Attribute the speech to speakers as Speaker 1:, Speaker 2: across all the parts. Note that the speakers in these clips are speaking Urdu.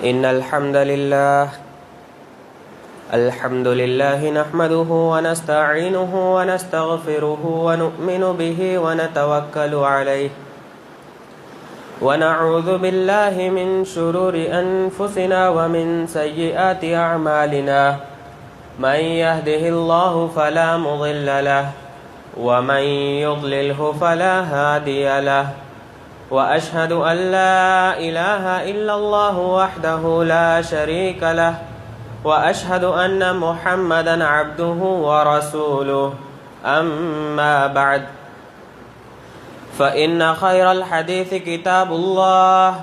Speaker 1: إن الحمد لله نحمده ونستعينه ونستغفره ونؤمن به ونتوكل عليه ونعوذ بالله من شرور أنفسنا ومن سيئات أعمالنا من يهده الله فلا مضل له ومن يضلله فلا هادي له وأشهد أن لا إله إلا الله وحده لا شريك له وأشهد أن محمدا عبده ورسوله أما بعد فإن خير الحديث كتاب الله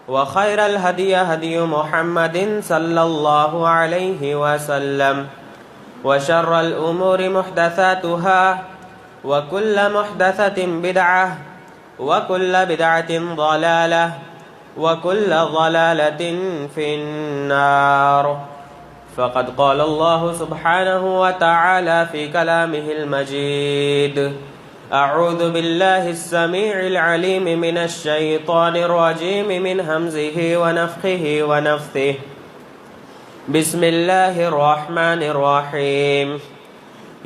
Speaker 1: وخير الهدي هدي محمد صلى الله عليه وسلم وشر الأمور محدثاتها وكل محدثة بدعة وكل بدعة ضلالة وكل ضلالة في النار فقد قال الله سبحانه وتعالى في كلامه المجيد أعوذ بالله السميع العليم من الشيطان الرجيم من همزه ونفخه ونفثه بسم الله الرحمن الرحيم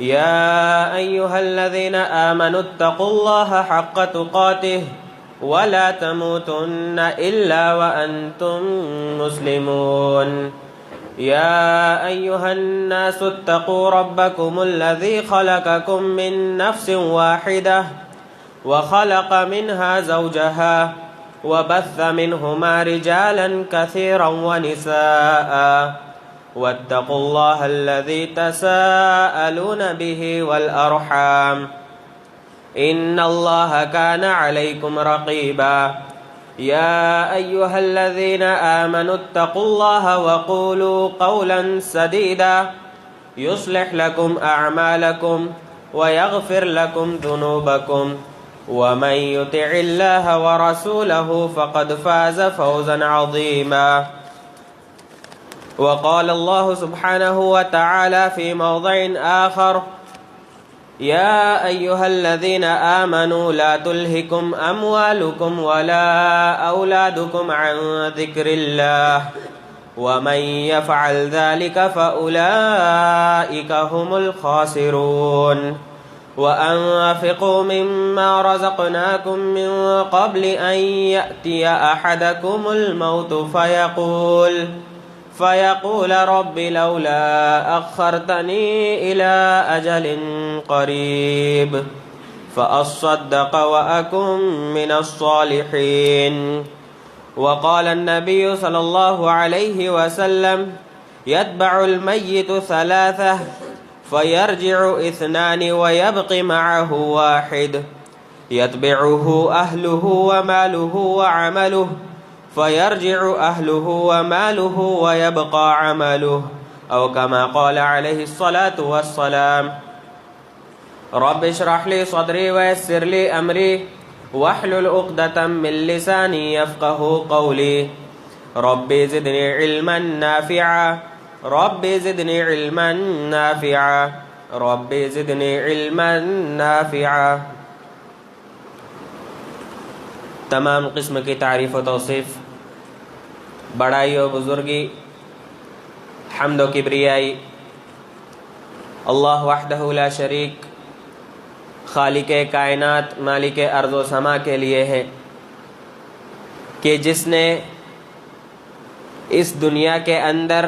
Speaker 1: يا أيها الذين آمنوا اتقوا الله حق تقاته ولا تموتن إلا وأنتم مسلمون يا أيها الناس اتقوا ربكم الذي خلقكم من نفس واحدة وخلق منها زوجها وبث منهما رجالا كثيرا ونساء واتقوا الله الذي تساءلون به والأرحام إن الله كان عليكم رقيبا يا أيها الذين آمنوا اتقوا الله وقولوا قولا سديدا يصلح لكم أعمالكم ويغفر لكم ذنوبكم ومن يطع الله ورسوله فقد فاز فوزا عظيما وقال الله سبحانه وتعالى في موضع آخر يا أيها الذين آمنوا لا تلهكم أموالكم ولا أولادكم عن ذكر الله ومن يفعل ذلك فأولئك هم الخاسرون وأنفقوا مما رزقناكم من قبل أن يأتي أحدكم الموت فيقول رب لولا أخرتني إلى أجل قريب فأصدق وأكن من الصالحين وقال النبي صلى الله عليه وسلم يتبع الميت ثلاثة فيرجع اثنان ويبقي معه واحد يتبعه أهله وماله وعمله فيرجع أهله وماله ويبقى عمله أو كما قال عليه الصلاة والسلام رب اشرح لي صدري ويسر لي أمري واحلل عقدة من لساني يفقه قولي ربي زدني علما نافعا ربي زدني علما نافعا ربي زدني علما نافعا تمام قسم کی تعریف و توصیف، بڑائی و بزرگی، حمد و کبریائی اللہ وحدہ لا شریک خالق کائنات مالک ارض و سما کے لیے ہے کہ جس نے اس دنیا کے اندر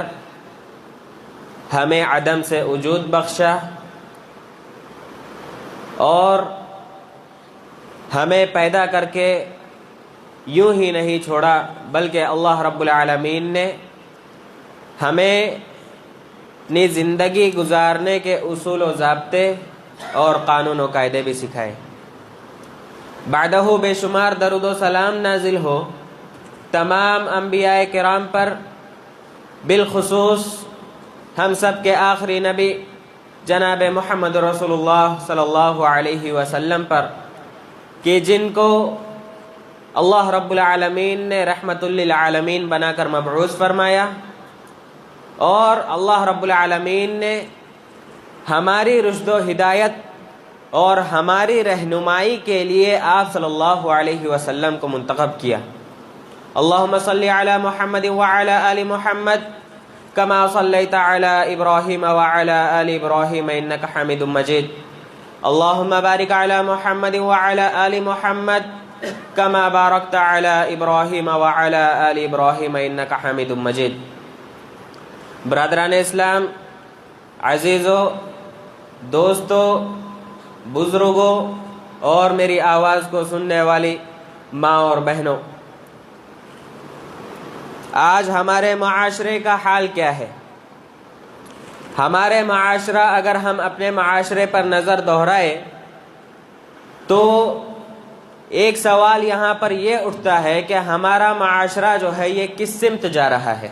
Speaker 1: ہمیں عدم سے وجود بخشا اور ہمیں پیدا کر کے یوں ہی نہیں چھوڑا، بلکہ اللہ رب العالمین نے ہمیں اپنی زندگی گزارنے کے اصول و ضابطے اور قانون و قاعدے بھی سکھائے۔ بعدہ بے شمار درود و سلام نازل ہو تمام انبیاء کرام پر، بالخصوص ہم سب کے آخری نبی جناب محمد رسول اللہ صلی اللہ علیہ وسلم پر، کہ جن کو اللہ رب العالمین نے رحمت للعالمین بنا کر مبعوث فرمایا، اور اللہ رب العالمین نے ہماری رشد و ہدایت اور ہماری رہنمائی کے لیے آپ صلی اللہ علیہ وسلم کو منتخب کیا، اللهم صل على محمد وعلى آل محمد كما صليت على إبراهيم وعلى آل إبراهيم إنك حميد مجيد. اللهم بارك على محمد وعلى آل محمد كما باركت على إبراهيم وعلى آل إبراهيم إنك حميد مجيد. برادران اسلام، عزیزوں، دوستوں، بزرگوں اور میری آواز کو سننے والی ماں اور بہنوں، آج ہمارے معاشرے کا حال کیا ہے؟ ہمارے معاشرہ، اگر ہم اپنے معاشرے پر نظر دہرائے تو ایک سوال یہاں پر یہ اٹھتا ہے کہ ہمارا معاشرہ جو ہے یہ کس سمت جا رہا ہے،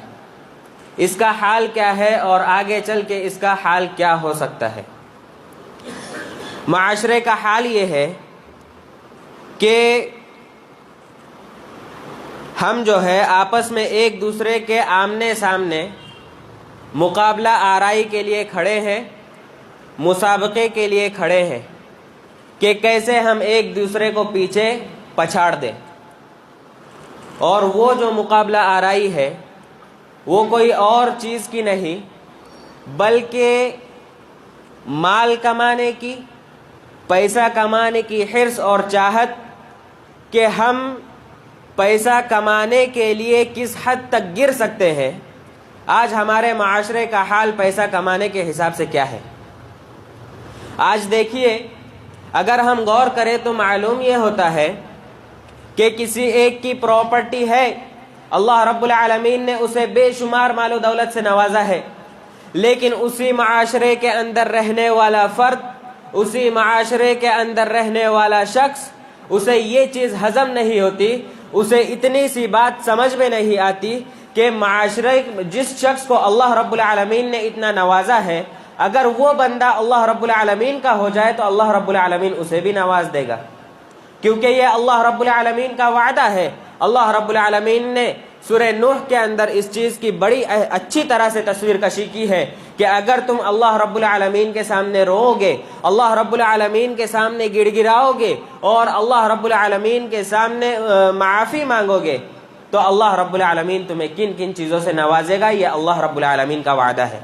Speaker 1: اس کا حال کیا ہے اور آگے چل کے اس کا حال کیا ہو سکتا ہے؟ معاشرے کا حال یہ ہے کہ ہم جو ہے آپس میں ایک دوسرے کے آمنے سامنے مقابلہ آرائی کے لیے کھڑے ہیں، مسابقے کے لیے کھڑے ہیں کہ کیسے ہم ایک دوسرے کو پیچھے پچھاڑ دیں. اور وہ جو مقابلہ آرائی ہے وہ کوئی اور چیز کی نہیں بلکہ مال کمانے کی، پیسہ کمانے کی حرص اور چاہت کہ ہم پیسہ کمانے کے لیے کس حد تک گر سکتے ہیں. آج ہمارے معاشرے کا حال پیسہ کمانے کے حساب سے کیا ہے؟ آج دیکھیے، اگر ہم غور کریں تو معلوم یہ ہوتا ہے کہ کسی ایک کی پراپرٹی ہے، اللہ رب العالمین نے اسے بے شمار مال و دولت سے نوازا ہے، لیکن اسی معاشرے کے اندر رہنے والا فرد، اسی معاشرے کے اندر رہنے والا شخص، اسے یہ چیز ہضم نہیں ہوتی، اسے اتنی سی بات سمجھ میں نہیں آتی کہ معاشرے جس شخص کو اللہ رب العالمین نے اتنا نوازا ہے، اگر وہ بندہ اللہ رب العالمین کا ہو جائے تو اللہ رب العالمین اسے بھی نواز دے گا، کیونکہ یہ اللہ رب العالمین کا وعدہ ہے. اللہ رب العالمین نے سورہ نوح کے اندر اس چیز کی بڑی اچھی طرح سے تصویر کشی کی ہے کہ اگر تم اللہ رب العالمین کے سامنے رو گے، اللہ رب العالمین کے سامنے گڑ گڑاؤ گے اور اللہ رب العالمین کے سامنے معافی مانگو گے تو اللہ رب العالمین تمہیں کن کن چیزوں سے نوازے گا. یہ اللہ رب العالمین کا وعدہ ہے.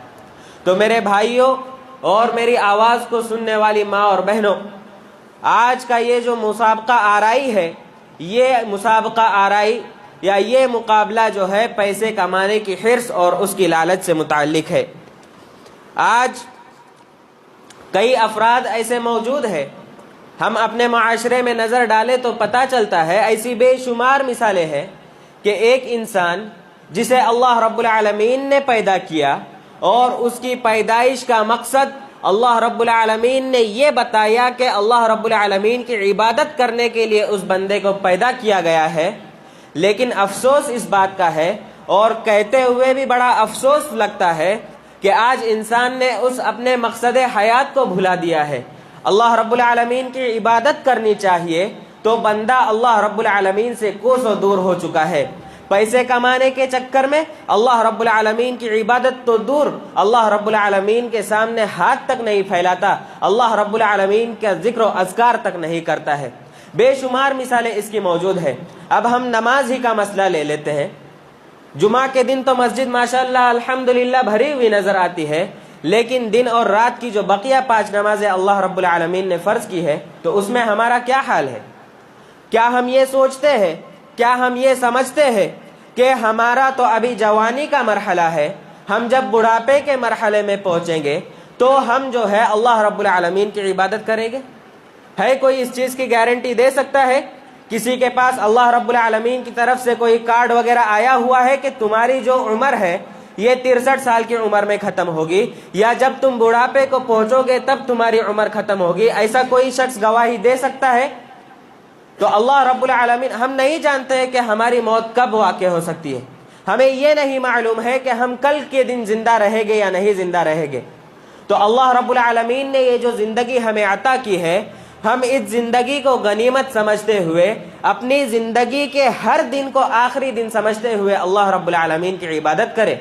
Speaker 1: تو میرے بھائیوں اور میری آواز کو سننے والی ماں اور بہنوں، آج کا یہ جو مسابقہ آرائی ہے، یہ مسابقہ آرائی یا یہ مقابلہ جو ہے پیسے کمانے کی حرص اور اس کی لالچ سے متعلق ہے. آج کئی افراد ایسے موجود ہیں، ہم اپنے معاشرے میں نظر ڈالیں تو پتہ چلتا ہے، ایسی بے شمار مثالیں ہیں کہ ایک انسان جسے اللہ رب العالمین نے پیدا کیا اور اس کی پیدائش کا مقصد اللہ رب العالمین نے یہ بتایا کہ اللہ رب العالمین کی عبادت کرنے کے لیے اس بندے کو پیدا کیا گیا ہے، لیکن افسوس اس بات کا ہے اور کہتے ہوئے بھی بڑا افسوس لگتا ہے کہ آج انسان نے اس اپنے مقصد حیات کو بھلا دیا ہے. اللہ رب العالمین کی عبادت کرنی چاہیے تو بندہ اللہ رب العالمین سے کوسوں دور ہو چکا ہے. پیسے کمانے کے چکر میں اللہ رب العالمین کی عبادت تو دور، اللہ رب العالمین کے سامنے ہاتھ تک نہیں پھیلاتا، اللہ رب العالمین کا ذکر و اذکار تک نہیں کرتا ہے. بے شمار مثالیں اس کی موجود ہیں. اب ہم نماز ہی کا مسئلہ لے لیتے ہیں. جمعہ کے دن تو مسجد ماشاءاللہ الحمدللہ بھری ہوئی نظر آتی ہے، لیکن دن اور رات کی جو بقیہ 5 نمازیں اللہ رب العالمین نے فرض کی ہے تو اس میں ہمارا کیا حال ہے؟ کیا ہم یہ سوچتے ہیں، کیا ہم یہ سمجھتے ہیں کہ ہمارا تو ابھی جوانی کا مرحلہ ہے، ہم جب بڑھاپے کے مرحلے میں پہنچیں گے تو ہم جو ہے اللہ رب العالمین کی عبادت کریں گے؟ ہے کوئی اس چیز کی گارنٹی دے سکتا ہے؟ کسی کے پاس اللہ رب العالمین کی طرف سے کوئی کارڈ وغیرہ آیا ہوا ہے کہ تمہاری جو عمر ہے یہ 63 سال کی عمر میں ختم ہوگی، یا جب تم بڑھاپے کو پہنچو گے تب تمہاری عمر ختم ہوگی؟ ایسا کوئی شخص گواہی دے سکتا ہے؟ تو اللہ رب العالمین، ہم نہیں جانتے کہ ہماری موت کب واقع ہو سکتی ہے. ہمیں یہ نہیں معلوم ہے کہ ہم کل کے دن زندہ رہیں گے یا نہیں زندہ رہیں گے. تو اللہ رب العالمین نے یہ جو زندگی ہمیں عطا کی ہے، ہم اس زندگی کو غنیمت سمجھتے ہوئے، اپنی زندگی کے ہر دن کو آخری دن سمجھتے ہوئے اللہ رب العالمین کی عبادت کریں.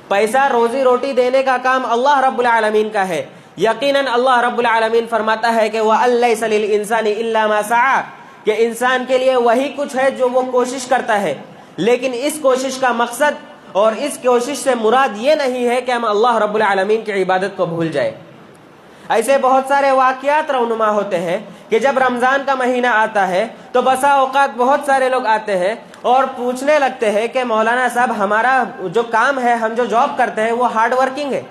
Speaker 1: پیسہ روزی روٹی دینے کا کام اللہ رب العالمین کا ہے. یقیناً اللہ رب العالمین فرماتا ہے کہ وَأَن لَّيْسَ لِلْإِنسَانِ إِلَّا مَا سَعَىٰ، کہ انسان کے لیے وہی کچھ ہے جو وہ کوشش کرتا ہے، لیکن اس کوشش کا مقصد اور اس کوشش سے مراد یہ نہیں ہے کہ ہم اللہ رب العالمین کی عبادت کو بھول جائیں۔ ایسے بہت سارے واقعات رونما ہوتے ہیں کہ جب رمضان کا مہینہ آتا ہے تو بسا اوقات بہت سارے لوگ آتے ہیں اور پوچھنے لگتے ہیں کہ مولانا صاحب ہمارا جو کام ہے، ہم جو جاب کرتے ہیں وہ ہارڈ ورکنگ ہے،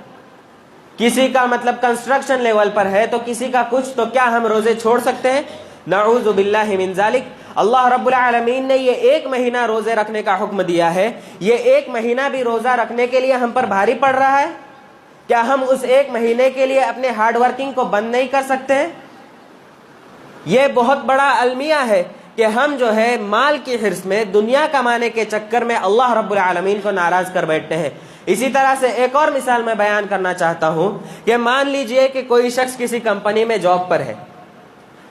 Speaker 1: کسی کا مطلب کنسٹرکشن لیول پر ہے تو کسی کا کچھ، تو کیا ہم روزے چھوڑ سکتے ہیں؟ نعوذ باللہ من ذالک۔ اللہ رب العالمین نے یہ ایک مہینہ روزے رکھنے کا حکم دیا ہے، یہ ایک مہینہ بھی روزہ رکھنے کے لیے ہم پر بھاری پڑ رہا ہے؟ کیا ہم اس ایک مہینے کے لیے اپنے ہارڈ ورکنگ کو بند نہیں کر سکتے ہیں؟ یہ بہت بڑا المیہ ہے کہ ہم جو ہے مال کی حرص میں، دنیا کمانے کے چکر میں اللہ رب العالمین کو ناراض کر بیٹھتے ہیں۔ اسی طرح سے ایک اور مثال میں بیان کرنا چاہتا ہوں کہ مان لیجئے کہ کوئی شخص کسی کمپنی میں جاب پر ہے،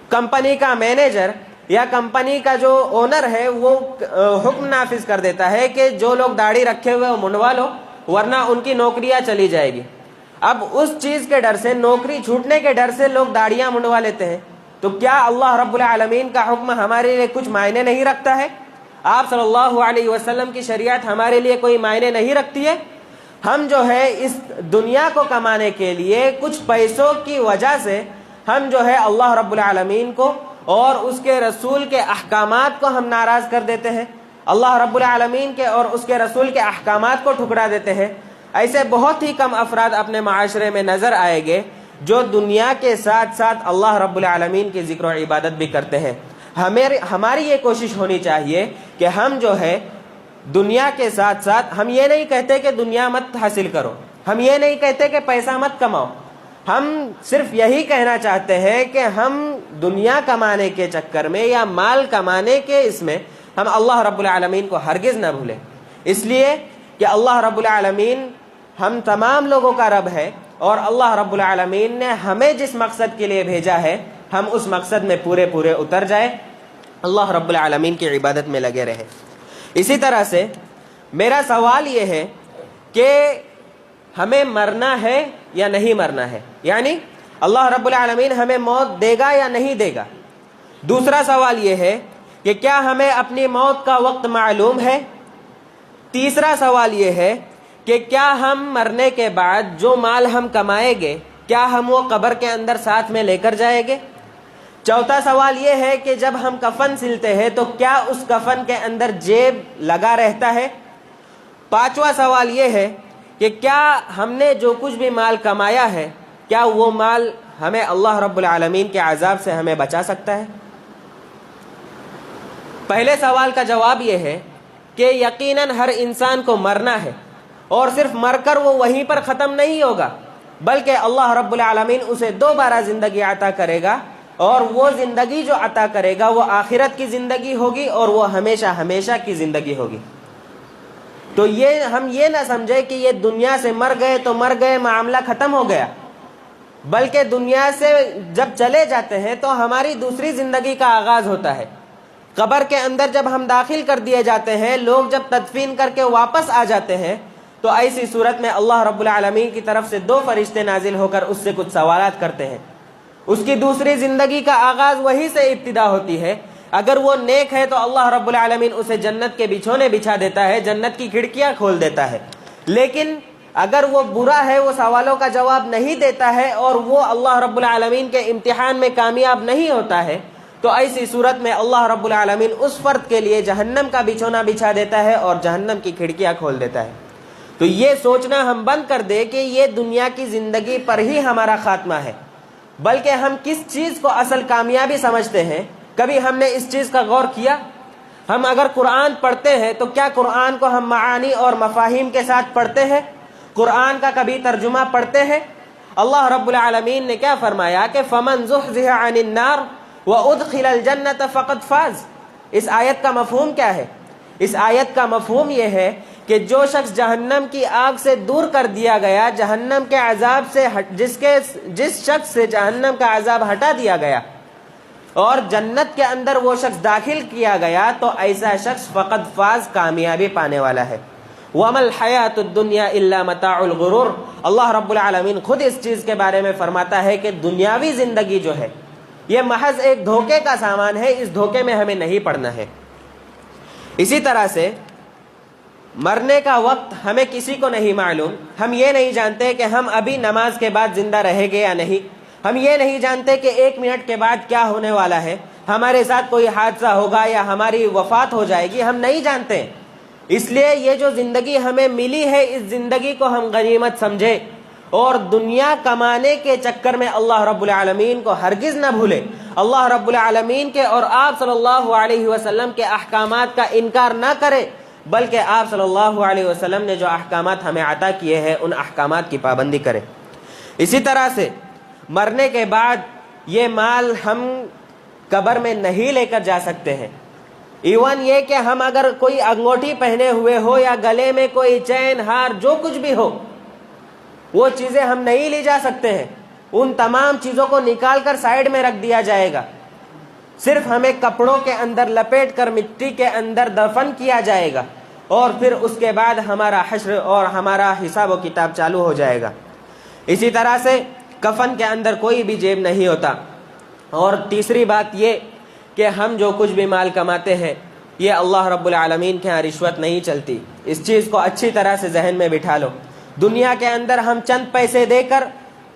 Speaker 1: کمپنی کا مینیجر یا کمپنی کا جو اونر ہے وہ حکم نافذ کر دیتا ہے کہ جو لوگ داڑھی رکھے ہوئے وہ منڈوا لو ورنہ ان کی نوکریاں چلی جائے گی۔ اب اس چیز کے ڈر سے، نوکری چھوٹنے کے ڈر سے لوگ داڑیاں منڈوا لیتے ہیں، تو کیا اللہ رب العالمین کا حکم ہمارے لیے کچھ معنی نہیں رکھتا ہے؟ آپ صلی اللہ علیہ وسلم کی شریعت ہمارے لیے کوئی معنی نہیں رکھتی ہے؟ ہم جو ہے اس دنیا کو کمانے کے لیے کچھ پیسوں کی وجہ سے ہم جو ہے اللہ رب العالمین کو اور اس کے رسول کے احکامات کو ہم ناراض کر دیتے ہیں، اللہ رب العالمین کے اور اس کے رسول کے احکامات کو ٹھکرا دیتے ہیں۔ ایسے بہت ہی کم افراد اپنے معاشرے میں نظر آئیں گے جو دنیا کے ساتھ ساتھ اللہ رب العالمین کی ذکر و عبادت بھی کرتے ہیں۔ ہماری یہ کوشش ہونی چاہیے کہ ہم جو ہے دنیا کے ساتھ ساتھ، ہم یہ نہیں کہتے کہ دنیا مت حاصل کرو، ہم یہ نہیں کہتے کہ پیسہ مت کماؤ، ہم صرف یہی کہنا چاہتے ہیں کہ ہم دنیا کمانے کے چکر میں یا مال کمانے کے اس میں ہم اللہ رب العالمین کو ہرگز نہ بھولیں، اس لیے کہ اللہ رب العالمین ہم تمام لوگوں کا رب ہے، اور اللہ رب العالمین نے ہمیں جس مقصد کے لیے بھیجا ہے ہم اس مقصد میں پورے اتر جائیں، اللہ رب العالمین کی عبادت میں لگے رہے۔ اسی طرح سے میرا سوال یہ ہے کہ ہمیں مرنا ہے یا نہیں مرنا ہے، یعنی اللہ رب العالمین ہمیں موت دے گا یا نہیں دے گا۔ دوسرا سوال یہ ہے کہ کیا ہمیں اپنی موت کا وقت معلوم ہے۔ تیسرا سوال یہ ہے کہ کیا ہم مرنے کے بعد جو مال ہم کمائیں گے کیا ہم وہ قبر کے اندر ساتھ میں لے کر جائیں گے۔ چوتھا سوال یہ ہے کہ جب ہم کفن سلتے ہیں تو کیا اس کفن کے اندر جیب لگا رہتا ہے۔ پانچواں سوال یہ ہے کہ کیا ہم نے جو کچھ بھی مال کمایا ہے کیا وہ مال ہمیں اللہ رب العالمین کے عذاب سے ہمیں بچا سکتا ہے۔ پہلے سوال کا جواب یہ ہے کہ یقیناً ہر انسان کو مرنا ہے، اور صرف مر کر وہ وہیں پر ختم نہیں ہوگا، بلکہ اللہ رب العالمین اسے دوبارہ زندگی عطا کرے گا، اور وہ زندگی جو عطا کرے گا وہ آخرت کی زندگی ہوگی اور وہ ہمیشہ ہمیشہ کی زندگی ہوگی۔ تو ہم یہ نہ سمجھے کہ یہ دنیا سے مر گئے تو مر گئے، معاملہ ختم ہو گیا، بلکہ دنیا سے جب چلے جاتے ہیں تو ہماری دوسری زندگی کا آغاز ہوتا ہے۔ قبر کے اندر جب ہم داخل کر دیے جاتے ہیں، لوگ جب تدفین کر کے واپس آ جاتے ہیں، تو ایسی صورت میں اللہ رب العالمین کی طرف سے 2 فرشتے نازل ہو کر اس سے کچھ سوالات کرتے ہیں۔ اس کی دوسری زندگی کا آغاز وہی سے ابتدا ہوتی ہے۔ اگر وہ نیک ہے تو اللہ رب العالمین اسے جنت کے بچھونے بچھا دیتا ہے، جنت کی کھڑکیاں کھول دیتا ہے، لیکن اگر وہ برا ہے، وہ سوالوں کا جواب نہیں دیتا ہے اور وہ اللہ رب العالمین کے امتحان میں کامیاب نہیں ہوتا ہے، تو ایسی صورت میں اللہ رب العالمین اس فرد کے لیے جہنم کا بچھونا بچھا دیتا ہے اور جہنم کی کھڑکیاں کھول دیتا ہے۔ تو یہ سوچنا ہم بند کر دے کہ یہ دنیا کی زندگی پر ہی ہمارا خاتمہ ہے، بلکہ ہم کس چیز کو اصل کامیابی سمجھتے ہیں، کبھی ہم نے اس چیز کا غور کیا؟ ہم اگر قرآن پڑھتے ہیں تو کیا قرآن کو ہم معانی اور مفاہیم کے ساتھ پڑھتے ہیں؟ قرآن کا کبھی ترجمہ پڑھتے ہیں؟ اللہ رب العالمین نے کیا فرمایا کہ فَمَنْ زُحْزِحَ عَنِ النَّارِ وَأُدْخِلَ الْجَنَّةَ فَقَدْ فَازَ۔ اس آیت کا مفہوم کیا ہے؟ اس آیت کا مفہوم یہ ہے کہ جو شخص جہنم کی آگ سے دور کر دیا گیا، جہنم کے عذاب سے جس شخص سے جہنم کا عذاب ہٹا دیا گیا اور جنت کے اندر وہ شخص داخل کیا گیا، تو ایسا شخص فقط فاز، کامیابی پانے والا ہے۔ وَمَا الْحَيَاةُ الدُّنْيَا إِلَّا مَتَاعُ الْغُرُورِ۔ اللہ رب العالمین خود اس چیز کے بارے میں فرماتا ہے کہ دنیاوی زندگی جو ہے یہ محض ایک دھوکے کا سامان ہے، اس دھوکے میں ہمیں نہیں پڑنا ہے۔ اسی طرح سے مرنے کا وقت ہمیں کسی کو نہیں معلوم، ہم یہ نہیں جانتے کہ ہم ابھی نماز کے بعد زندہ رہیں گے یا نہیں، ہم یہ نہیں جانتے کہ 1 منٹ کے بعد کیا ہونے والا ہے، ہمارے ساتھ کوئی حادثہ ہوگا یا ہماری وفات ہو جائے گی، ہم نہیں جانتے۔ اس لیے یہ جو زندگی ہمیں ملی ہے، اس زندگی کو ہم غنیمت سمجھے اور دنیا کمانے کے چکر میں اللہ رب العالمین کو ہرگز نہ بھولے، اللہ رب العالمین کے اور آپ صلی اللہ علیہ وسلم کے احکامات کا انکار نہ کرے، بلکہ آپ صلی اللہ علیہ وسلم نے جو احکامات ہمیں عطا کیے ہیں ان احکامات کی پابندی کرے۔ اسی طرح سے مرنے کے بعد یہ مال ہم قبر میں نہیں لے کر جا سکتے ہیں، ایون یہ کہ ہم اگر کوئی انگوٹھی پہنے ہوئے ہو یا گلے میں کوئی چین ہار جو کچھ بھی ہو، وہ چیزیں ہم نہیں لے جا سکتے ہیں، ان تمام چیزوں کو نکال کر سائیڈ میں رکھ دیا جائے گا، صرف ہمیں کپڑوں کے اندر لپیٹ کر مٹی کے اندر دفن کیا جائے گا، اور پھر اس کے بعد ہمارا حشر اور ہمارا حساب و کتاب چالو ہو جائے گا۔ اسی طرح سے کفن کے اندر کوئی بھی جیب نہیں ہوتا۔ اور تیسری بات یہ کہ ہم جو کچھ بھی مال کماتے ہیں یہ اللہ رب العالمین کے ہاں رشوت نہیں چلتی، اس چیز کو اچھی طرح سے ذہن میں بٹھا لو۔ دنیا کے اندر ہم چند پیسے دے کر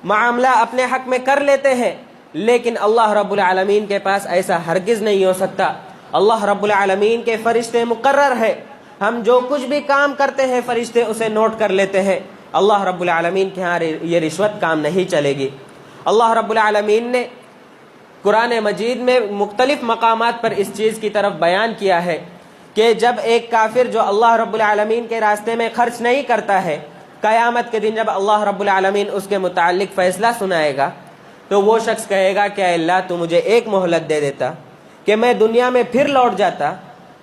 Speaker 1: معاملہ اپنے حق میں کر لیتے ہیں، لیکن اللہ رب العالمین کے پاس ایسا ہرگز نہیں ہو سکتا۔ اللہ رب العالمین کے فرشتے مقرر ہے، ہم جو کچھ بھی کام کرتے ہیں فرشتے اسے نوٹ کر لیتے ہیں، اللہ رب العالمین کے ہاں یہ رشوت کام نہیں چلے گی۔ اللہ رب العالمین نے قرآن مجید میں مختلف مقامات پر اس چیز کی طرف بیان کیا ہے کہ جب ایک کافر جو اللہ رب العالمین کے راستے میں خرچ نہیں کرتا ہے، قیامت کے دن جب اللہ رب العالمین اس کے متعلق فیصلہ سنائے گا تو وہ شخص کہے گا کہ اے اللہ تو مجھے ایک مہلت دے دیتا کہ میں دنیا میں پھر لوٹ جاتا،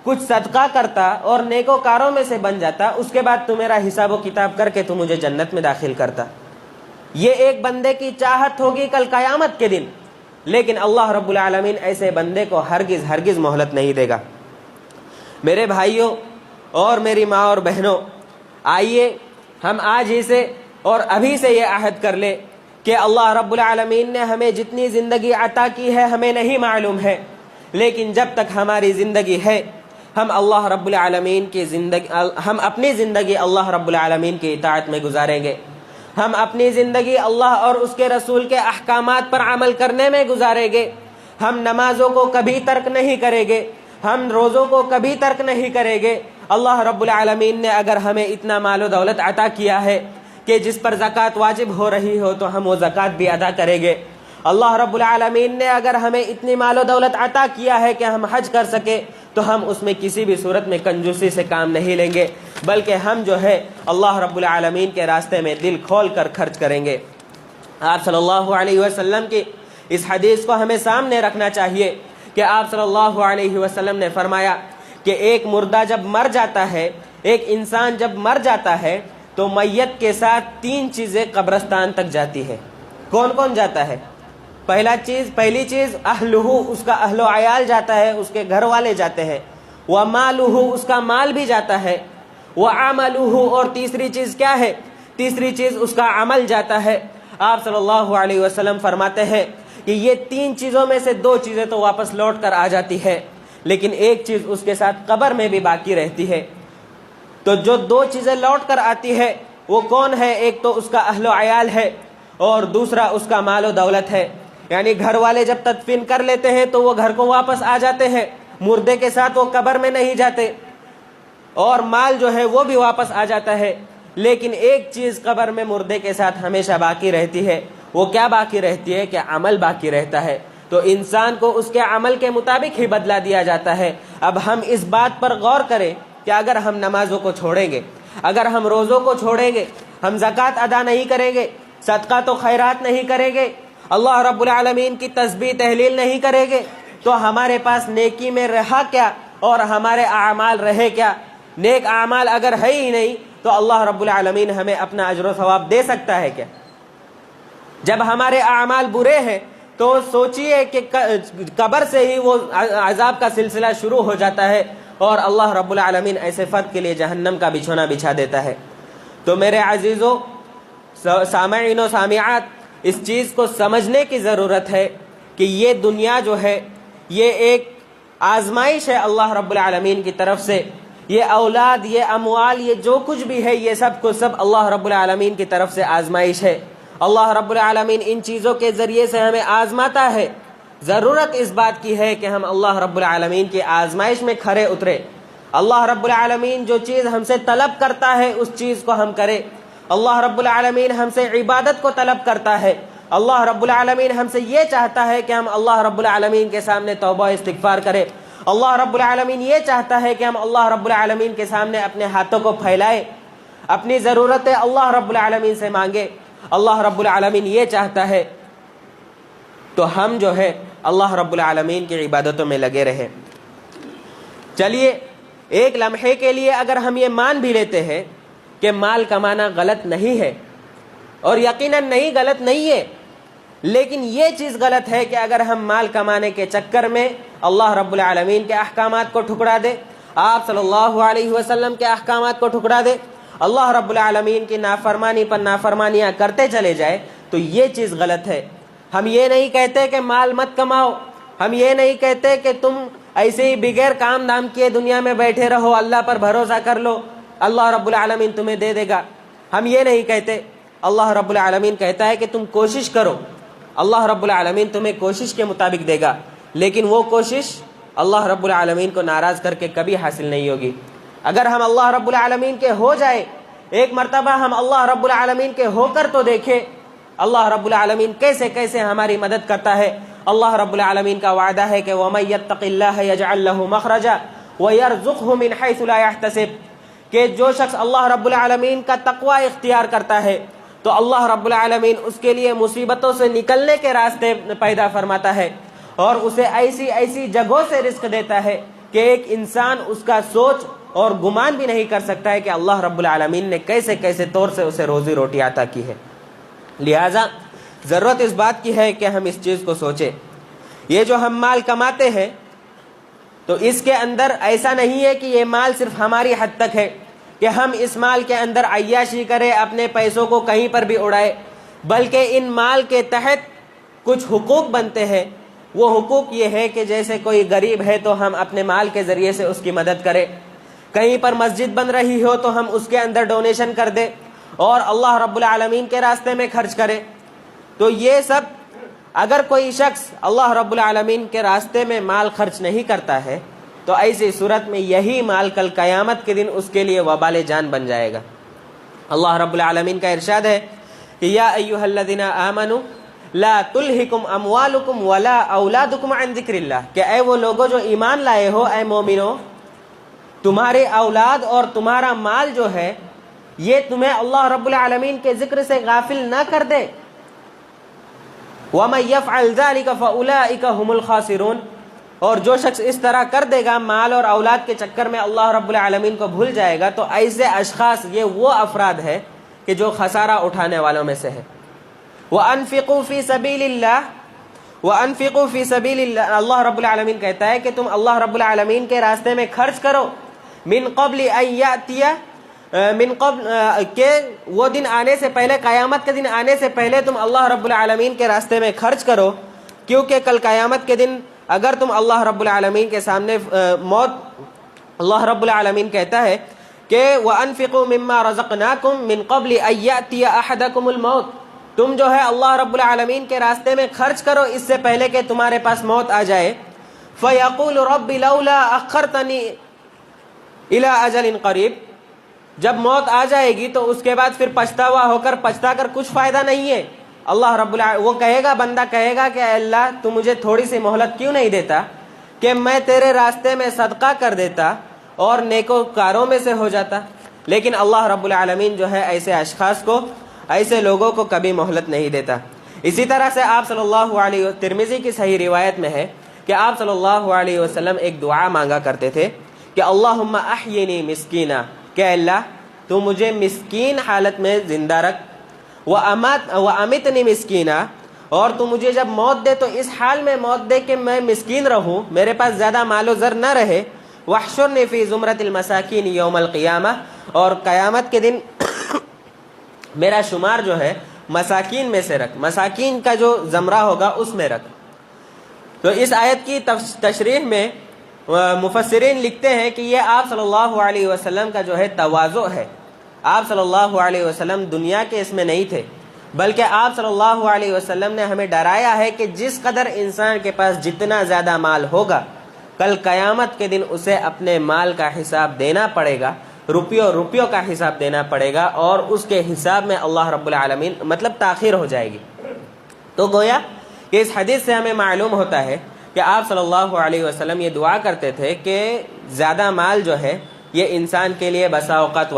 Speaker 1: کچھ صدقہ کرتا اور نیکوکاروں میں سے بن جاتا، اس کے بعد تو میرا حساب و کتاب کر کے تو مجھے جنت میں داخل کرتا۔ یہ ایک بندے کی چاہت ہوگی کل قیامت کے دن، لیکن اللہ رب العالمین ایسے بندے کو ہرگز مہلت نہیں دے گا۔ میرے بھائیوں اور میری ماں اور بہنوں، آئیے ہم آج ہی سے اور ابھی سے یہ عہد کر لیں کہ اللہ رب العالمین نے ہمیں جتنی زندگی عطا کی ہے ہمیں نہیں معلوم ہے، لیکن جب تک ہماری زندگی ہے ہم اللہ رب العالمین کی ہم اپنی زندگی اللہ رب العالمین کی اطاعت میں گزاریں گے، ہم اپنی زندگی اللہ اور اس کے رسول کے احکامات پر عمل کرنے میں گزاریں گے، ہم نمازوں کو کبھی ترک نہیں کریں گے، ہم روزوں کو کبھی ترک نہیں کریں گے۔ اللہ رب العالمین نے اگر ہمیں اتنا مال و دولت عطا کیا ہے کہ جس پر زکوٰۃ واجب ہو رہی ہو تو ہم وہ زکوٰۃ بھی ادا کریں گے۔ اللہ رب العالمین نے اگر ہمیں اتنی مال و دولت عطا کیا ہے کہ ہم حج کر سکے تو ہم اس میں کسی بھی صورت میں کنجوسی سے کام نہیں لیں گے، بلکہ ہم جو ہے اللہ رب العالمین کے راستے میں دل کھول کر خرچ کریں گے۔ آپ صلی اللہ علیہ وسلم کی اس حدیث کو ہمیں سامنے رکھنا چاہیے کہ آپ صلی اللہ علیہ وسلم نے فرمایا کہ ایک مردہ جب مر جاتا ہے، ایک انسان جب مر جاتا ہے تو میت کے ساتھ 3 چیزیں قبرستان تک جاتی ہے۔ کون کون جاتا ہے؟ پہلی چیز اہلہ، اس کا اہل و عیال جاتا ہے، اس کے گھر والے جاتے ہیں، ومالہ، اس کا مال بھی جاتا ہے، وعملہ، اور تیسری چیز کیا ہے؟ تیسری چیز اس کا عمل جاتا ہے۔ آپ صلی اللہ علیہ وسلم فرماتے ہیں کہ یہ 3 چیزوں میں سے 2 چیزیں تو واپس لوٹ کر آ جاتی ہے، لیکن ایک چیز اس کے ساتھ قبر میں بھی باقی رہتی ہے۔ تو جو 2 چیزیں لوٹ کر آتی ہے وہ کون ہے؟ ایک تو اس کا اہل و عیال ہے اور دوسرا اس کا مال و دولت ہے۔ یعنی گھر والے جب تدفین کر لیتے ہیں تو وہ گھر کو واپس آ جاتے ہیں، مردے کے ساتھ وہ قبر میں نہیں جاتے، اور مال جو ہے وہ بھی واپس آ جاتا ہے، لیکن ایک چیز قبر میں مردے کے ساتھ ہمیشہ باقی رہتی ہے۔ وہ کیا باقی رہتی ہے؟ کہ عمل باقی رہتا ہے، تو انسان کو اس کے عمل کے مطابق ہی بدلہ دیا جاتا ہے۔ اب ہم اس بات پر غور کریں کہ اگر ہم نمازوں کو چھوڑیں گے، اگر ہم روزوں کو چھوڑیں گے، ہم زکوٰۃ ادا نہیں کریں گے، صدقہ تو خیرات نہیں کریں گے، اللہ رب العالمین کی تسبیح تہلیل نہیں کریں گے، تو ہمارے پاس نیکی میں رہا کیا اور ہمارے اعمال رہے کیا؟ نیک اعمال اگر ہے ہی نہیں تو اللہ رب العالمین ہمیں اپنا اجر و ثواب دے سکتا ہے کیا؟ جب ہمارے اعمال برے ہیں تو سوچئے کہ قبر سے ہی وہ عذاب کا سلسلہ شروع ہو جاتا ہے اور اللہ رب العالمین ایسے فرد کے لیے جہنم کا بچھونا بچھا دیتا ہے۔ تو میرے عزیزوں، سامعین و سامعات، اس چیز کو سمجھنے کی ضرورت ہے کہ یہ دنیا جو ہے یہ ایک آزمائش ہے اللہ رب العالمین کی طرف سے. یہ اولاد، یہ اموال، یہ جو کچھ بھی ہے، یہ سب کو سب اللہ رب العالمین کی طرف سے آزمائش ہے. اللہ رب العالمین ان چیزوں کے ذریعے سے ہمیں آزماتا ہے. ضرورت اس بات کی ہے کہ ہم اللہ رب العالمین کی آزمائش میں کھرے اترے. اللہ رب العالمین جو چیز ہم سے طلب کرتا ہے اس چیز کو ہم کریں. اللہ رب العالمین ہم سے عبادت کو طلب کرتا ہے. اللہ رب العالمین ہم سے یہ چاہتا ہے کہ ہم اللہ رب العالمین کے سامنے توبہ استغفار کریں. اللہ رب العالمین یہ چاہتا ہے کہ ہم اللہ رب العالمین کے سامنے اپنے ہاتھوں کو پھیلائیں، اپنی ضرورتیں اللہ رب العالمین سے مانگے. اللہ رب العالمین یہ چاہتا ہے تو ہم جو ہے اللہ رب العالمین کی عبادتوں میں لگے رہیں. چلیے ایک لمحے کے لیے اگر ہم یہ مان بھی لیتے ہیں کہ مال کمانا غلط نہیں ہے، اور یقیناً نہیں غلط نہیں ہے، لیکن یہ چیز غلط ہے کہ اگر ہم مال کمانے کے چکر میں اللہ رب العالمین کے احکامات کو ٹھکرا دے، آپ صلی اللہ علیہ وسلم کے احکامات کو ٹھکرا دے، اللہ رب العالمین کی نافرمانی پر نافرمانیاں کرتے چلے جائے، تو یہ چیز غلط ہے. ہم یہ نہیں کہتے کہ مال مت کماؤ، ہم یہ نہیں کہتے کہ تم ایسے ہی بغیر کام دام کیے دنیا میں بیٹھے رہو، اللہ پر بھروسہ کر لو، اللہ رب العالمین تمہیں دے دے گا. ہم یہ نہیں کہتے. اللہ رب العالمین کہتا ہے کہ تم کوشش کرو، اللہ رب العالمین تمہیں کوشش کے مطابق دے گا، لیکن وہ کوشش اللہ رب العالمین کو ناراض کر کے کبھی حاصل نہیں ہوگی. اگر ہم اللہ رب العالمین کے ہو جائے، ایک مرتبہ ہم اللہ رب العالمین کے ہو کر تو دیکھیں اللہ رب العالمین کیسے کیسے ہماری مدد کرتا ہے. اللہ رب العالمین کا وعدہ ہے کہ وَمَن يَتَّقِ اللَّهَ يَجْعَل لَّهُ مَخْرَجًا وَيَرْزُقْهُ مِنْ حَيْثُ لَا يَحْتَسِبُ، کہ جو شخص اللہ رب العالمین کا تقوی اختیار کرتا ہے تو اللہ رب العالمین اس کے لیے مصیبتوں سے نکلنے کے راستے پیدا فرماتا ہے، اور اسے ایسی ایسی جگہوں سے رزق دیتا ہے کہ ایک انسان اس کا سوچ اور گمان بھی نہیں کر سکتا ہے کہ اللہ رب العالمین نے کیسے کیسے طور سے اسے روزی روٹی عطا کی ہے. لہٰذا ضرورت اس بات کی ہے کہ ہم اس چیز کو سوچیں. یہ جو ہم مال کماتے ہیں تو اس کے اندر ایسا نہیں ہے کہ یہ مال صرف ہماری حد تک ہے کہ ہم اس مال کے اندر عیاشی کریں، اپنے پیسوں کو کہیں پر بھی اڑائے، بلکہ ان مال کے تحت کچھ حقوق بنتے ہیں. وہ حقوق یہ ہے کہ جیسے کوئی غریب ہے تو ہم اپنے مال کے ذریعے سے اس کی مدد کریں، کہیں پر مسجد بن رہی ہو تو ہم اس کے اندر ڈونیشن کر دیں اور اللہ رب العالمین کے راستے میں خرچ کریں. تو یہ سب اگر کوئی شخص اللہ رب العالمین کے راستے میں مال خرچ نہیں کرتا ہے تو ایسی صورت میں یہی مال کل قیامت کے دن اس کے لیے وبال جان بن جائے گا. اللہ رب العالمین کا ارشاد ہے کہ یا ایھا الذین آمنوا لا تلہکم اموالکم ولا اولادکم عن ذکر اللہ، کہ اے وہ لوگوں جو ایمان لائے ہو، اے مومنو، تمہارے اولاد اور تمہارا مال جو ہے یہ تمہیں اللہ رب العالمین کے ذکر سے غافل نہ کر دے. وَمَن يَفْعَلْ ذَلِكَ فَأُولَٰئِكَ هُمُ الْخَاسِرُونَ، اور جو شخص اس طرح کر دے گا، مال اور اولاد کے چکر میں اللہ رب العالمین کو بھول جائے گا، تو ایسے اشخاص، یہ وہ افراد ہیں کہ جو خسارہ اٹھانے والوں میں سے ہے. وَأَنفِقُوا فِي سَبِيلِ اللَّهِ، وَأَنفِقُوا فِي سَبِيلِ اللَّهِ، اللہ رب العالمین کہتا ہے کہ تم اللہ رب العالمین کے راستے میں خرچ کرو، من قبل ان یأتی، من قبل کہ وہ دن آنے سے پہلے، قیامت کے دن آنے سے پہلے تم اللہ رب العالمین کے راستے میں خرچ کرو، کیونکہ کل قیامت کے دن اگر تم اللہ رب العالمین کے سامنے موت، اللہ رب العالمین کہتا ہے کہ وَأَنفِقُوا مِمَّا رَزَقْنَاكُمْ مِن قَبْلِ أَن يَأْتِيَ أَحَدَكُمُ الْمَوْتُ، تم جو ہے اللہ رب العالمین کے راستے میں خرچ کرو اس سے پہلے کہ تمہارے پاس موت آ جائے. فَيَقُولُ رَبِّ لَوْلَا أَخَّرْتَنِي إِلَىٰ أَجَلٍ قَرِيبٍ، جب موت آ جائے گی تو اس کے بعد پھر پچھتاوا ہو کر پچھتا کر کچھ فائدہ نہیں ہے. اللہ رب العالمین وہ کہے گا، بندہ کہے گا کہ اے اللہ تو مجھے تھوڑی سی مہلت کیوں نہیں دیتا کہ میں تیرے راستے میں صدقہ کر دیتا اور نیکوکاروں میں سے ہو جاتا. لیکن اللہ رب العالمین جو ہے ایسے اشخاص کو، ایسے لوگوں کو کبھی مہلت نہیں دیتا. اسی طرح سے آپ صلی اللہ علیہ وسلم، ترمذی کی صحیح روایت میں ہے کہ آپ صلی اللہ علیہ وسلم ایک دعا مانگا کرتے تھے کہ اللہم احینی مسکینا، کہ اللہ تو مجھے مسکین حالت میں زندہ رکھ، وَأَمِتْنِي مسکینا، اور تو مجھے جب موت دے تو اس حال میں موت دے کہ میں مسکین رہوں، میرے پاس زیادہ مال و زر نہ رہے. وَاحْشُرْنِي فِي زُمْرَةِ الْمَسَاكِينِ يَوْمَ الْقِيَامَةِ، اور قیامت کے دن میرا شمار جو ہے مساکین میں سے رکھ، مساکین کا جو زمرہ ہوگا اس میں رکھ. تو اس آیت کی تشریح میں مفسرین لکھتے ہیں کہ یہ آپ صلی اللہ علیہ وسلم کا جو ہے تواضع ہے. آپ صلی اللہ علیہ وسلم دنیا کے اس میں نہیں تھے، بلکہ آپ صلی اللہ علیہ وسلم نے ہمیں ڈرایا ہے کہ جس قدر انسان کے پاس جتنا زیادہ مال ہوگا، کل قیامت کے دن اسے اپنے مال کا حساب دینا پڑے گا، روپیوں کا حساب دینا پڑے گا، اور اس کے حساب میں اللہ رب العالمین مطلب تاخیر ہو جائے گی. تو گویا کہ اس حدیث سے ہمیں معلوم ہوتا ہے کہ آپ صلی اللہ علیہ وسلم یہ دعا کرتے تھے کہ زیادہ مال جو ہے یہ انسان کے لیے بسا اوقات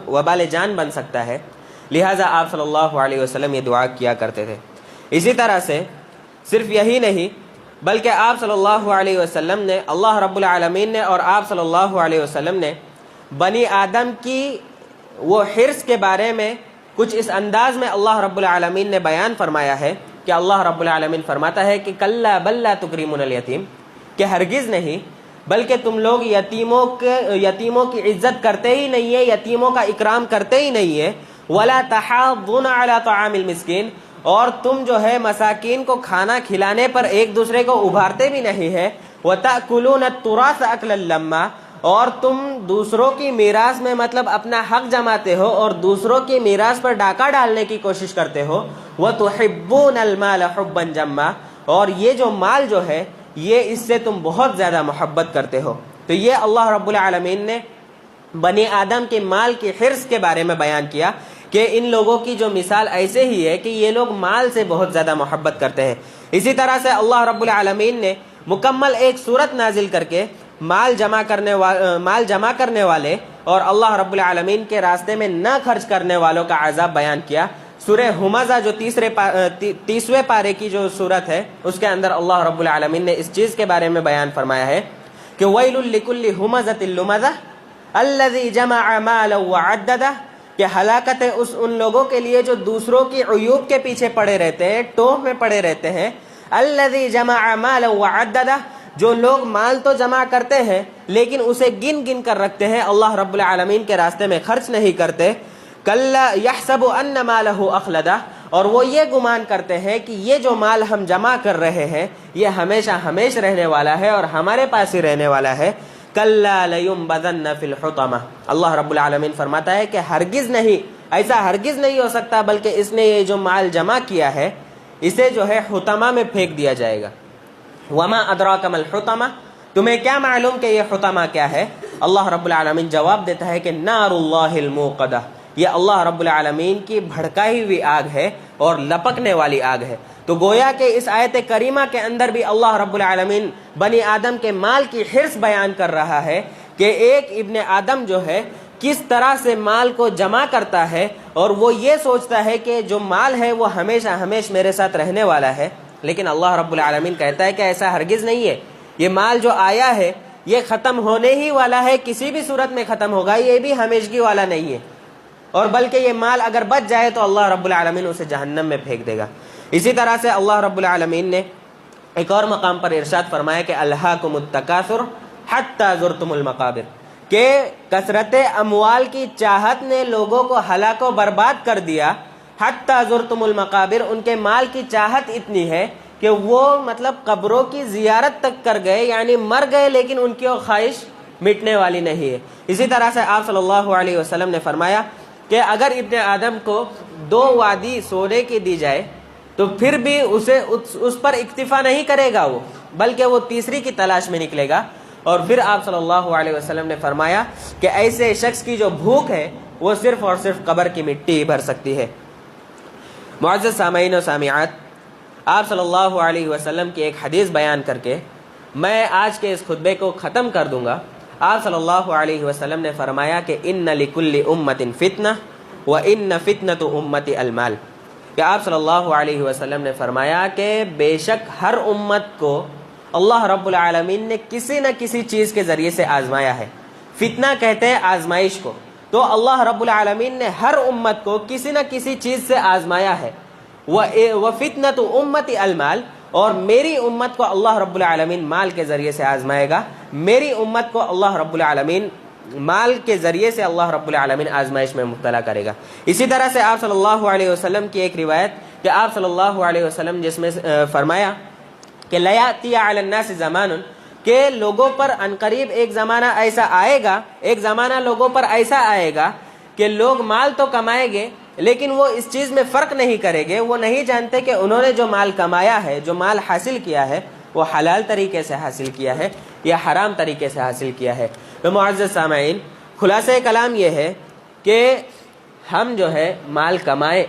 Speaker 1: وبال جان بن سکتا ہے، لہٰذا آپ صلی اللہ علیہ وسلم یہ دعا کیا کرتے تھے. اسی طرح سے صرف یہی نہیں بلکہ آپ صلی اللہ علیہ وسلم نے، اللہ رب العالمین نے اور آپ صلی اللہ علیہ وسلم نے بنی آدم کی وہ حرص کے بارے میں کچھ اس انداز میں اللہ رب العالمین نے بیان فرمایا ہے کہ اللہ رب العالمین فرماتا ہے کہ کلا بل لا تکریمون الیتیم، کہ ہرگز نہیں بلکہ تم لوگ یتیموں کی عزت کرتے ہی نہیں ہے، یتیموں کا اکرام کرتے ہی نہیں ہے. ولا تحاضون علی طعام المسکین، اور تم جو ہے مساکین کو کھانا کھلانے پر ایک دوسرے کو ابھارتے بھی نہیں ہے. وتأکلون التراث اکلا لما، اور تم دوسروں کی میراث میں مطلب اپنا حق جماتے ہو اور دوسروں کی میراث پر ڈاکہ ڈالنے کی کوشش کرتے ہو. وتحبون المال حبا جما، اور یہ جو مال جو ہے یہ اس سے تم بہت زیادہ محبت کرتے ہو. تو یہ اللہ رب العالمین نے بنی آدم کے مال کی حرص کے بارے میں بیان کیا کہ ان لوگوں کی جو مثال ایسے ہی ہے کہ یہ لوگ مال سے بہت زیادہ محبت کرتے ہیں. اسی طرح سے اللہ رب العالمین نے مکمل ایک صورت نازل کر کے مال جمع کرنے والے اور اللہ رب العالمین کے راستے میں نہ خرچ کرنے والوں کا عذاب بیان کیا. سورہ ہمزہ جو 30ویں پارے کی جو سورت ہے اس کے اندر اللہ رب العالمین نے اس چیز کے بارے میں بیان فرمایا ہے کہ وَيْلٌ لِكُلِّ هُمَزَةٍ لُمَزَةٍ الَّذِي جَمَعَ مَالًا وَعَدَّدَهُ، کہ ہلاکت ہے ان لوگوں کے لیے جو دوسروں کی عیوب کے پیچھے پڑے رہتے ہیں، ٹوہ میں پڑے رہتے ہیں. الَّذِي جَمَعَ مَالًا وَعَدَّدَهُ، جو لوگ مال تو جمع کرتے ہیں لیکن اسے گن کر رکھتے ہیں، اللہ رب العالمین کے راستے میں خرچ نہیں کرتے. کلا یحسب ان مالہ اخلدہ، اور وہ یہ گمان کرتے ہیں کہ یہ جو مال ہم جمع کر رہے ہیں یہ ہمیشہ رہنے والا ہے اور ہمارے پاس ہی رہنے والا ہے. کلا لینبذن فی الحطمہ، اللہ رب العالمین فرماتا ہے کہ ہرگز نہیں، ایسا ہرگز نہیں ہو سکتا، بلکہ اس نے یہ جو مال جمع کیا ہے اسے جو ہے حطمہ میں پھینک دیا جائے گا. وما ادراک ما الحطمہ، تمہیں کیا معلوم کہ یہ حطمہ کیا ہے؟ اللہ رب العالمین جواب دیتا ہے کہ نار اللہ الموقدہ، یہ اللہ رب العالمین کی بھڑکائی ہوئی آگ ہے اور لپکنے والی آگ ہے. تو گویا کہ اس آیت کریمہ کے اندر بھی اللہ رب العالمین بنی آدم کے مال کی حرص بیان کر رہا ہے کہ ایک ابن آدم جو ہے کس طرح سے مال کو جمع کرتا ہے اور وہ یہ سوچتا ہے کہ جو مال ہے وہ ہمیشہ میرے ساتھ رہنے والا ہے. لیکن اللہ رب العالمین کہتا ہے کہ ایسا ہرگز نہیں ہے، یہ مال جو آیا ہے یہ ختم ہونے ہی والا ہے، کسی بھی صورت میں ختم ہوگا، یہ بھی ہمیشگی والا نہیں ہے، اور بلکہ یہ مال اگر بچ جائے تو اللہ رب العالمین اسے جہنم میں پھینک دے گا. اسی طرح سے اللہ رب العالمین نے ایک اور مقام پر ارشاد فرمایا کہ الہاکم التکاثر حتی زرتم المقابر، کہ کثرت اموال کی چاہت نے لوگوں کو ہلاک و برباد کر دیا. حتی زرتم المقابر، ان کے مال کی چاہت اتنی ہے کہ وہ مطلب قبروں کی زیارت تک کر گئے، یعنی مر گئے لیکن ان کی وہ خواہش مٹنے والی نہیں ہے. اسی طرح سے آپ صلی اللہ علیہ وسلم نے فرمایا کہ اگر ابن آدم کو 2 وادی سونے کی دی جائے تو پھر بھی اسے اس پر اکتفا نہیں کرے گا وہ، بلکہ وہ تیسری کی تلاش میں نکلے گا. اور پھر آپ صلی اللہ علیہ وسلم نے فرمایا کہ ایسے شخص کی جو بھوک ہے وہ صرف اور صرف قبر کی مٹی ہی بھر سکتی ہے. معزز سامعین و سامعات، آپ صلی اللہ علیہ وسلم کی ایک حدیث بیان کر کے میں آج کے اس خطبے کو ختم کر دوں گا. آپ صلی اللہ علیہ وسلم نے فرمایا کہ ان لکل امت فتنہ وان فتنۃ امتی المال، کہ آپ صلی اللہ علیہ وسلم نے فرمایا کہ بے شک ہر امت کو اللہ رب العالمین نے کسی نہ کسی چیز کے ذریعے سے آزمایا ہے. فتنہ کہتے ہیں آزمائش کو، تو اللہ رب العالمین نے ہر امت کو کسی نہ کسی چیز سے آزمایا ہے. وفتنۃ امتی المال، اور میری امت کو اللہ رب العالمین مال کے ذریعے سے آزمائے گا. میری امت کو اللہ رب العالمین مال کے ذریعے سے اللہ رب العالمین آزمائش میں مبتلا کرے گا. اسی طرح سے آپ صلی اللہ علیہ وسلم کی ایک روایت کہ آپ صلی اللہ علیہ وسلم جس میں فرمایا کہ لیاتی علی الناس زمان، کہ لوگوں پر عنقریب ایک زمانہ ایسا آئے گا، ایک زمانہ لوگوں پر ایسا آئے گا کہ لوگ مال تو کمائیں گے لیکن وہ اس چیز میں فرق نہیں کریں گے، وہ نہیں جانتے کہ انہوں نے جو مال کمایا ہے، جو مال حاصل کیا ہے، وہ حلال طریقے سے حاصل کیا ہے یا حرام طریقے سے حاصل کیا ہے۔ تو معزز سامعین، خلاصہ کلام یہ ہے کہ ہم جو ہے مال کمائیں،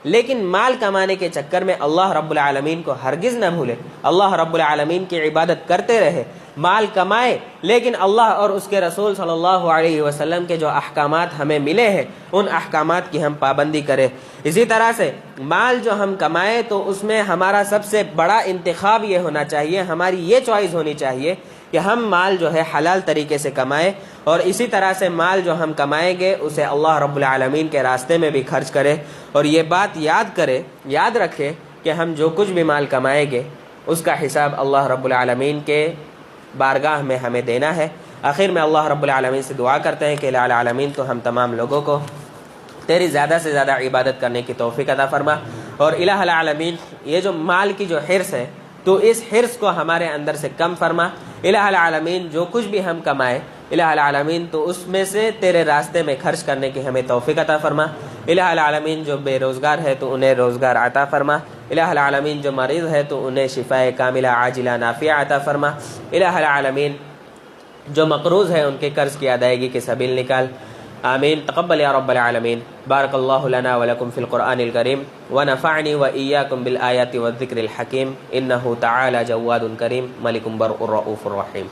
Speaker 1: لیکن مال کمانے کے چکر میں اللہ رب العالمین کو ہرگز نہ بھولے، اللہ رب العالمین کی عبادت کرتے رہے، مال کمائے لیکن اللہ اور اس کے رسول صلی اللہ علیہ وسلم کے جو احکامات ہمیں ملے ہیں ان احکامات کی ہم پابندی کریں۔ اسی طرح سے مال جو ہم کمائیں تو اس میں ہمارا سب سے بڑا انتخاب یہ ہونا چاہیے، ہماری یہ چوائس ہونی چاہیے کہ ہم مال جو ہے حلال طریقے سے کمائیں، اور اسی طرح سے مال جو ہم کمائیں گے اسے اللہ رب العالمین کے راستے میں بھی خرچ کریں، اور یہ بات یاد رکھے کہ ہم جو کچھ بھی مال کمائیں گے اس کا حساب اللہ رب العالمین کے بارگاہ میں ہمیں دینا ہے۔ آخر میں اللہ رب العالمین سے دعا کرتے ہیں کہ الہ العالمین تو ہم تمام لوگوں کو تیری زیادہ سے زیادہ عبادت کرنے کی توفیق عطا فرما، اور الہ العالمین یہ جو مال کی جو حرص ہے تو اس حرص کو ہمارے اندر سے کم فرما۔ الہ العالمین جو کچھ بھی ہم کمائے الہ العالمین تو اس میں سے تیرے راستے میں خرچ کرنے کی ہمیں توفیق عطا فرما۔ الہ العالمین جو بے روزگار ہے تو انہیں روزگار عطا فرما۔ الہ العالمین جو مریض ہے تو انہیں شفاء کاملہ عاجلہ نافعہ عطا فرما۔ الہ العالمین جو مقروض ہے ان کے قرض کی ادائیگی کے سبیل نکال۔ آمین۔ تقبل یا رب العالمین۔ بارک اللہ لنا ولکم فی القرآن الکریم ونفعنی وإیاکم بالآیات والذکر الحکیم، انہ تعالی جواد کریم ملک بر الرؤوف الرحیم۔